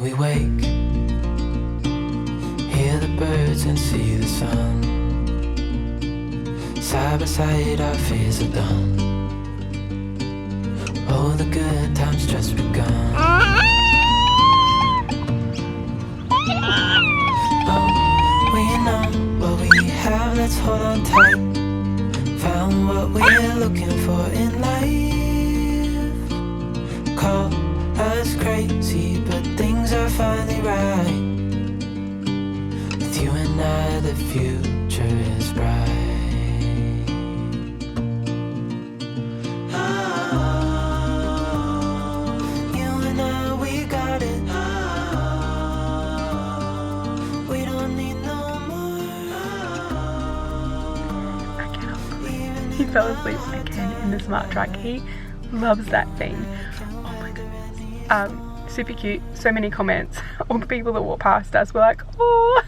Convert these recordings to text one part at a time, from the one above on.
we wake, hear the birds and see the sun. Side by side our fears are done. Oh, the good times just begun. Oh, we know what we have, let's hold on tight. Found what we're looking for in life. Call us crazy, but things are finally right. With you and I, the future is bright. He fell asleep again in the smart truck. He loves that thing. Oh my goodness. Super cute. So many comments. All the people that walk past us were like, oh.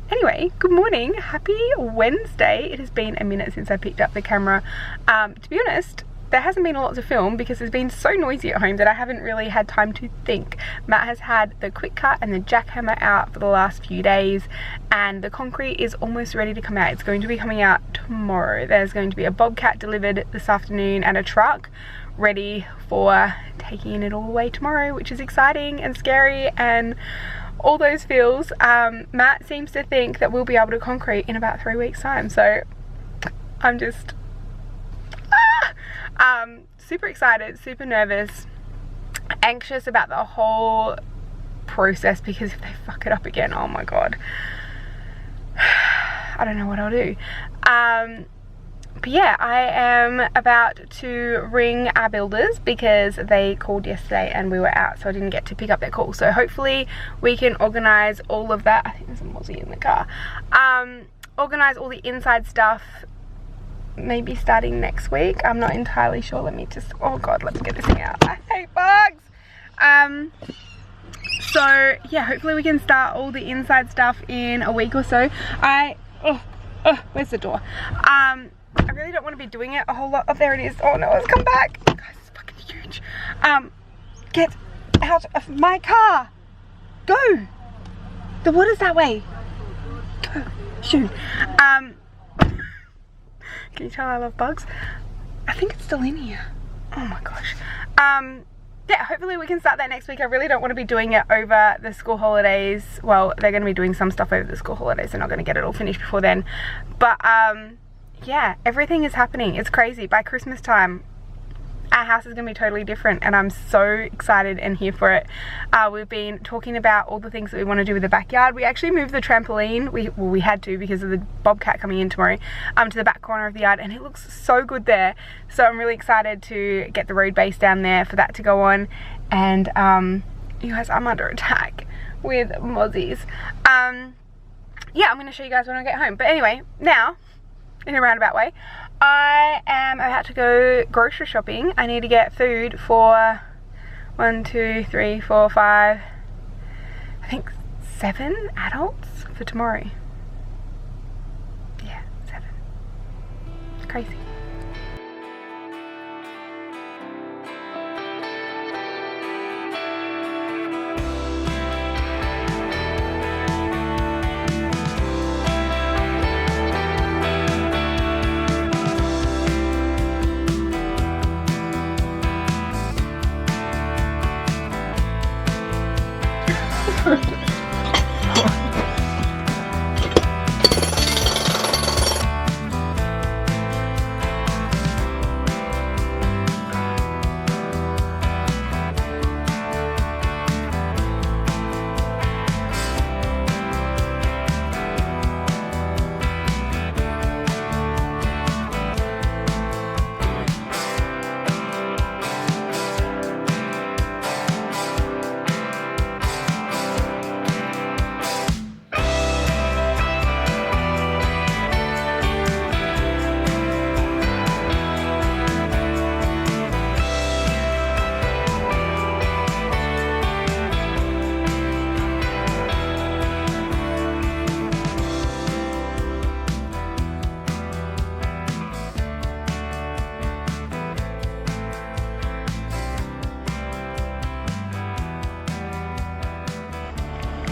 Anyway, good morning. Happy Wednesday. It has been a minute since I picked up the camera. To be honest, there hasn't been a lot to film because it's been so noisy at home that I haven't really had time to think. Matt has had the quick cut and the jackhammer out for the last few days, and the concrete is almost ready to come out. It's going to be coming out tomorrow. There's going to be a bobcat delivered this afternoon and a truck ready for taking it all away tomorrow, which is exciting and scary and all those feels. Matt seems to think that we'll be able to concrete in about 3 weeks time, so I'm just super excited, super nervous, anxious about the whole process, because if they fuck it up again, oh my god, I don't know what I'll do. But yeah, I am about to ring our builders because they called yesterday and we were out, so I didn't get to pick up their call. So hopefully we can organize all of that. I think there's a mozzie in the car. Organize all the inside stuff, maybe starting next week. I'm not entirely sure. Let me just, oh god, let's get this thing out. I hate bugs. So yeah, hopefully we can start all the inside stuff in a week or so. Where's the door? I really don't want to be doing it a whole lot. Oh, there it is. Oh no, it's come back. Guys, it's fucking huge. Get out of my car. Go. The water's that way. Go. Shoo. Can you tell I love bugs? I think it's still in here. Oh my gosh. Yeah, hopefully we can start that next week. I really don't want to be doing it over the school holidays. Well, they're going to be doing some stuff over the school holidays. They're not going to get it all finished before then. But yeah, everything is happening. It's crazy. By Christmas time, our house is going to be totally different, and I'm so excited and here for it. We've been talking about all the things that we want to do with the backyard. We actually moved the trampoline. We had to because of the bobcat coming in tomorrow, to the back corner of the yard, and it looks so good there. So I'm really excited to get the road base down there for that to go on. And you guys, I'm under attack with mozzies. Yeah, I'm going to show you guys when I get home. But anyway, now, in a roundabout way, I am about to go grocery shopping. I need to get food for 1, 2, 3, 4, 5, I think 7 adults for tomorrow. Yeah, 7. It's crazy.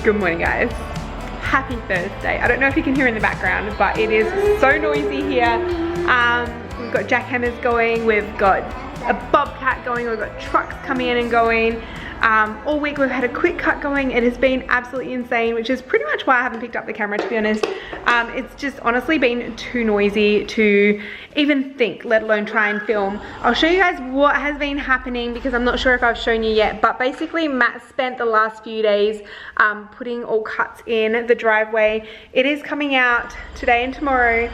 Good morning, guys. Happy Thursday. I don't know if you can hear in the background, but it is so noisy here. We've got jackhammers going, we've got a bobcat going, we've got trucks coming in and going. All week we've had a quick cut going. It has been absolutely insane, which is pretty much why I haven't picked up the camera, to be honest. It's just honestly been too noisy to even think, let alone try and film. I'll show you guys what has been happening because I'm not sure if I've shown you yet, but basically Matt spent the last few days putting all cuts in the driveway. It is coming out today and tomorrow.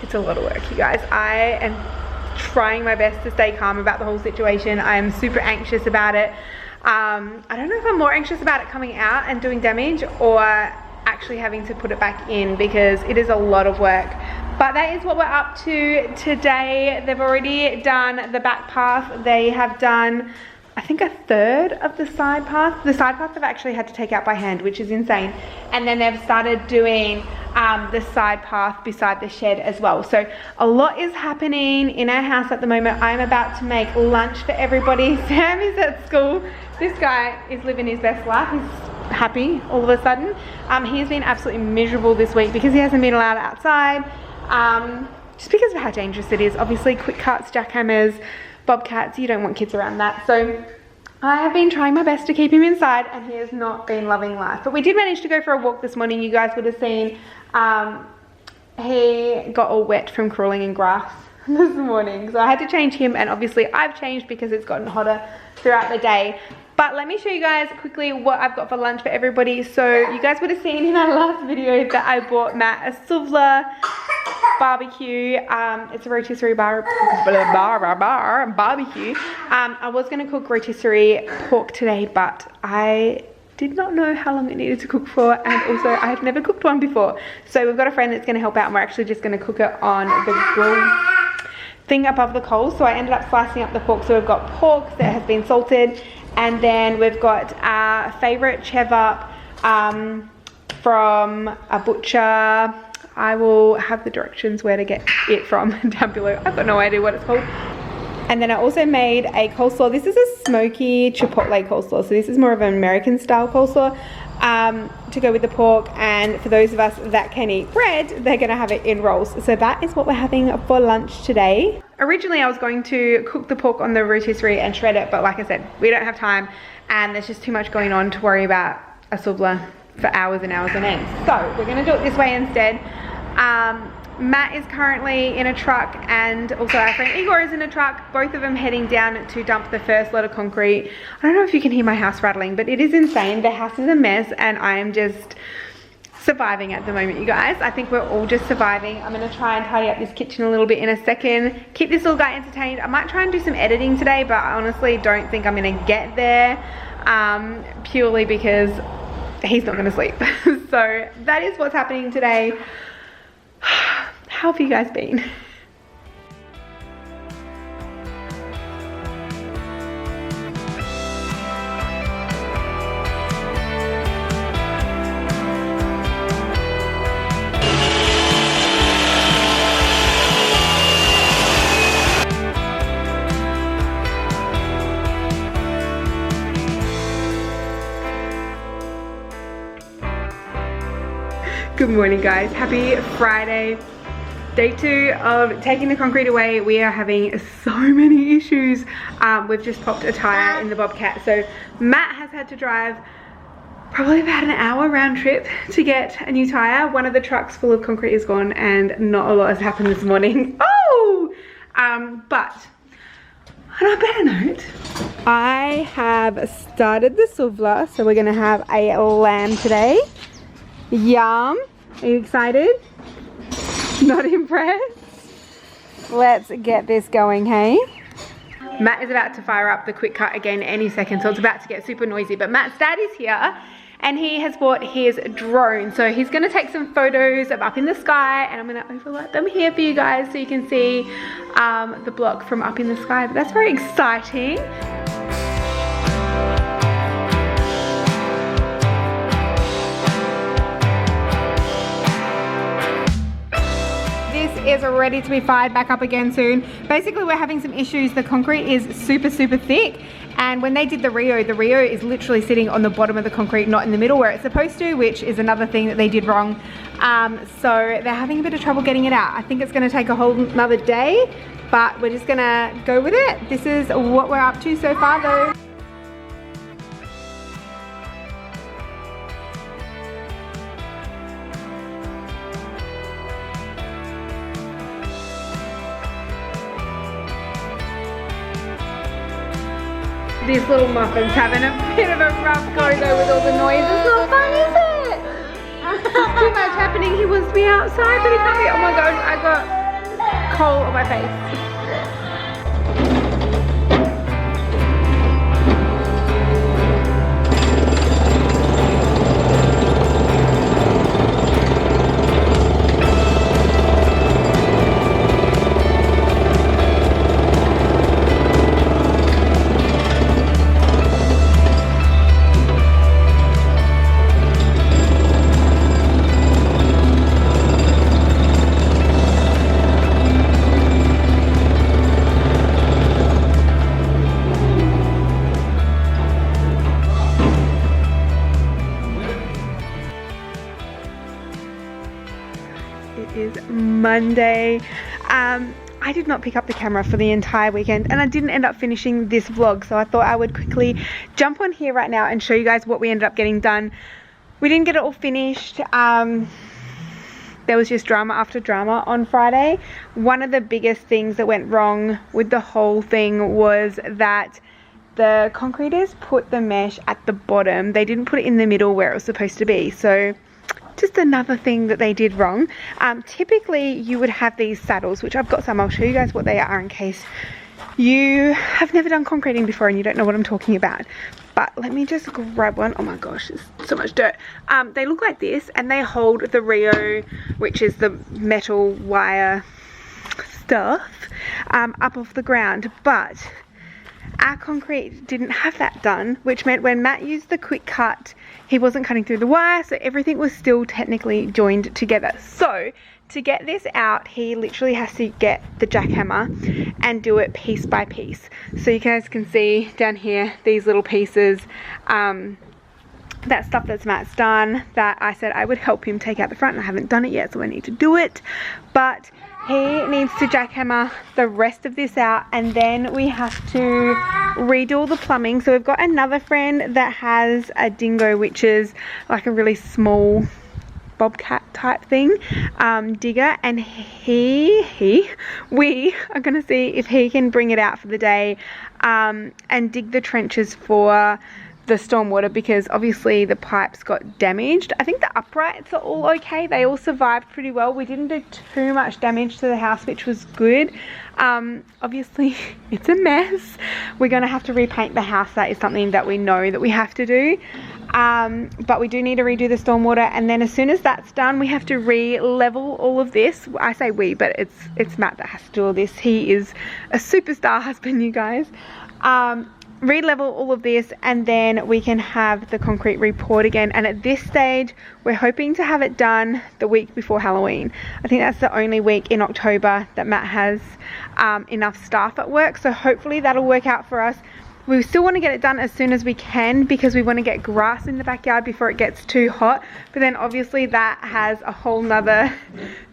It's a lot of work, you guys. I am trying my best to stay calm about the whole situation. I am super anxious about it. I don't know if I'm more anxious about it coming out and doing damage or actually having to put it back in because it is a lot of work. But that is what we're up to today. They've already done the back path. They have done, I think, a third of the side path. The side path they've actually had to take out by hand, which is insane. And then they've started doing the side path beside the shed as well. So a lot is happening in our house at the moment. I'm about to make lunch for everybody. Sam is at school. This guy is living his best life. He's happy all of a sudden. He has been absolutely miserable this week because he hasn't been allowed outside, just because of how dangerous it is. Obviously, quick cuts, jackhammers, bobcats, you don't want kids around that. So I have been trying my best to keep him inside and he has not been loving life. But we did manage to go for a walk this morning. You guys would have seen he got all wet from crawling in grass this morning. So I had to change him, and obviously I've changed because it's gotten hotter throughout the day. But let me show you guys quickly what I've got for lunch for everybody. So you guys would have seen in our last video that I bought Matt a Suvla barbecue. It's a rotisserie barbecue. I was going to cook rotisserie pork today, but I did not know how long it needed to cook for, and also I have never cooked one before. So we've got a friend that's going to help out, and we're actually just going to cook it on the grill thing above the coals. So I ended up slicing up the pork. So we've got pork that has been salted, and then we've got our favorite cheddar from a butcher. I will have the directions where to get it from down below. I've got no idea what it's called. And then I also made a coleslaw. This is a smoky chipotle coleslaw. So this is more of an American style coleslaw to go with the pork. And for those of us that can eat bread, they're gonna have it in rolls. So that is what we're having for lunch today. Originally I was going to cook the pork on the rotisserie and shred it, but like I said, we don't have time and there's just too much going on to worry about a Suvla for hours and hours on end. So we're gonna do it this way instead. Matt is currently in a truck, and also our friend Igor is in a truck, both of them heading down to dump the first lot of concrete. I don't know if you can hear my house rattling, but it is insane. The house is a mess and I am just surviving at the moment, you guys. I think we're all just surviving. I'm gonna try and tidy up this kitchen a little bit in a second, keep this little guy entertained. I might try and do some editing today, but I honestly don't think I'm gonna get there, purely because he's not gonna sleep. So that is what's happening today. How have you guys been? Good morning, guys. Happy Friday. Day 2 of taking the concrete away. We are having so many issues. We've just popped a tire in the Bobcat. So Matt has had to drive probably about an hour round trip to get a new tire. One of the trucks full of concrete is gone and not a lot has happened this morning. Oh! But on a better note, I have started the Suvla. So we're gonna have a lamb today. Yum. Are you excited? Not impressed? Let's get this going, hey? Matt is about to fire up the quick cut again any second, so it's about to get super noisy. But Matt's dad is here and he has bought his drone. So he's gonna take some photos of up in the sky and I'm gonna overlap them here for you guys so you can see the block from up in the sky. But that's very exciting. Is a ready to be fired back up again soon. Basically, we're having some issues. The concrete is super thick, and when they did the Rio is literally sitting on the bottom of the concrete, not in the middle where it's supposed to, which is another thing that they did wrong. So they're having a bit of trouble getting it out. I think it's going to take a whole another day, but we're just gonna go with it. This is what we're up to so far though. This little muffin's having a bit of a rough go though with all the noise. It's not fun, is it? Too much happening. He wants to be outside, but he can't be. Oh my gosh, I got coal on my face. Monday. I did not pick up the camera for the entire weekend, and I didn't end up finishing this vlog, so I thought I would quickly jump on here right now and show you guys what we ended up getting done. We didn't get it all finished. There was just drama after drama on Friday. One of the biggest things that went wrong with the whole thing was that the concreters put the mesh at the bottom. They didn't put it in the middle where it was supposed to be. So just another thing that they did wrong. Typically you would have these saddles, which I've got some. I'll show you guys what they are in case you have never done concreting before and you don't know what I'm talking about. But let me just grab one. Oh my gosh, there's so much dirt. They look like this, and they hold the Rio, which is the metal wire stuff, up off the ground. But our concrete didn't have that done, which meant when Matt used the quick cut, he wasn't cutting through the wire, so everything was still technically joined together. So to get this out, he literally has to get the jackhammer and do it piece by piece. So you guys can see down here these little pieces, that stuff that's Matt's done, that I said I would help him take out the front, and I haven't done it yet, so I need to do it. But he needs to jackhammer the rest of this out, and then we have to redo all the plumbing. So we've got another friend that has a dingo, which is like a really small bobcat type thing, digger, and we are gonna see if he can bring it out for the day, and dig the trenches for the stormwater, because obviously the pipes got damaged. I think the uprights are all okay. They all survived pretty well. We didn't do too much damage to the house, which was good. Obviously it's a mess. We're gonna have to repaint the house. That is something that we know that we have to do. But we do need to redo the stormwater, and then as soon as that's done, we have to re-level all of this. I say we, but it's Matt that has to do all this. He is a superstar husband, you guys. Re-level all of this, and then we can have the concrete repoured again. And at this stage, we're hoping to have it done the week before Halloween. I think that's the only week in October that Matt has enough staff at work, so hopefully that'll work out for us. We still want to get it done as soon as we can, because we want to get grass in the backyard before it gets too hot. But then obviously that has a whole nother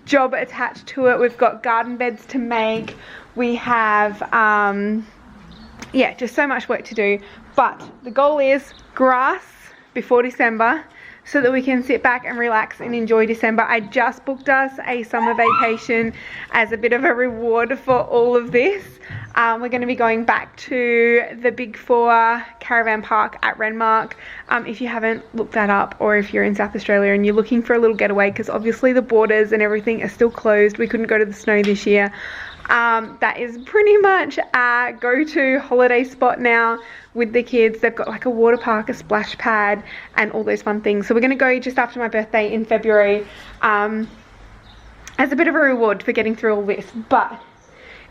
job attached to it. We've got garden beds to make. We have yeah, just so much work to do. But the goal is grass before December, so that we can sit back and relax and enjoy December. I just booked us a summer vacation as a bit of a reward for all of this. We're going to be going back to the Big Four caravan park at Renmark. If you haven't looked that up, or if you're in South Australia and you're looking for a little getaway, because obviously the borders and everything are still closed. We couldn't go to the snow this year. That is pretty much our go-to holiday spot now with the kids. They've got like a water park, a splash pad, and all those fun things. So we're going to go just after my birthday in February as a bit of a reward for getting through all this. But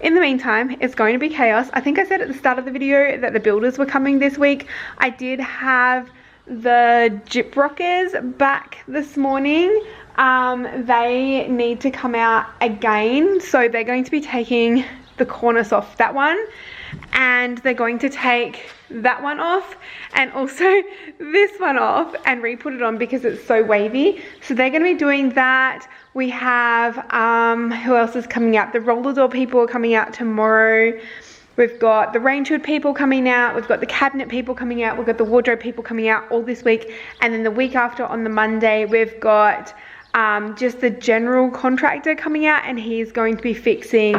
in the meantime, it's going to be chaos. I think I said at the start of the video that the builders were coming this week. I did have the Jip Rockers back this morning. They need to come out again, so they're going to be taking the cornice off that one, and they're going to take that one off and also this one off and re-put it on because it's so wavy. So they're going to be doing that. We have who else is coming out? The roller door people are coming out tomorrow. We've got the range hood people coming out, we've got the cabinet people coming out, we've got the wardrobe people coming out all this week, and then the week after on the Monday we've got just the general contractor coming out, and he's going to be fixing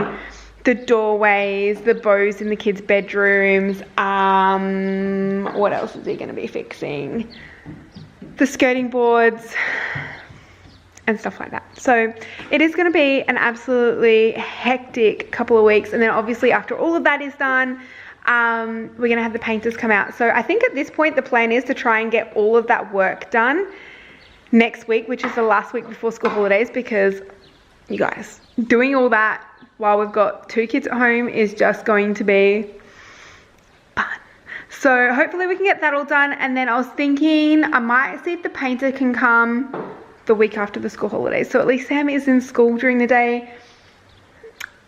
the doorways, the bows in the kids' bedrooms. What else is he going to be fixing? The skirting boards and stuff like that. So it is going to be an absolutely hectic couple of weeks, and then obviously after all of that is done, we're going to have the painters come out. So I think at this point the plan is to try and get all of that work done next week, which is the last week before school holidays, because you guys, doing all that while we've got 2 kids at home is just going to be fun. So hopefully we can get that all done, and then I was thinking I might see if the painter can come the week after the school holidays, so at least Sam is in school during the day.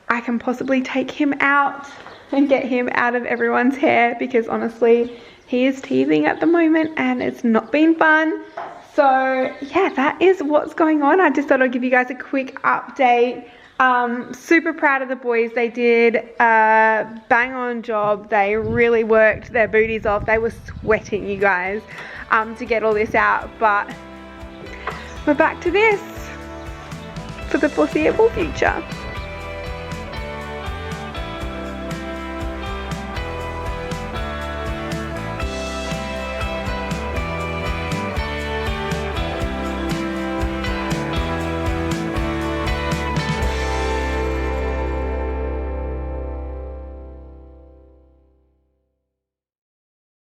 I can possibly take him out and get him out of everyone's hair, because honestly he is teething at the moment and it's not been fun. So yeah, that is what's going on. I just thought I'd give you guys a quick update. Super proud of the boys. They did a bang on job. They really worked their booties off. They were sweating, you guys, to get all this out, but we're back to this for the foreseeable future.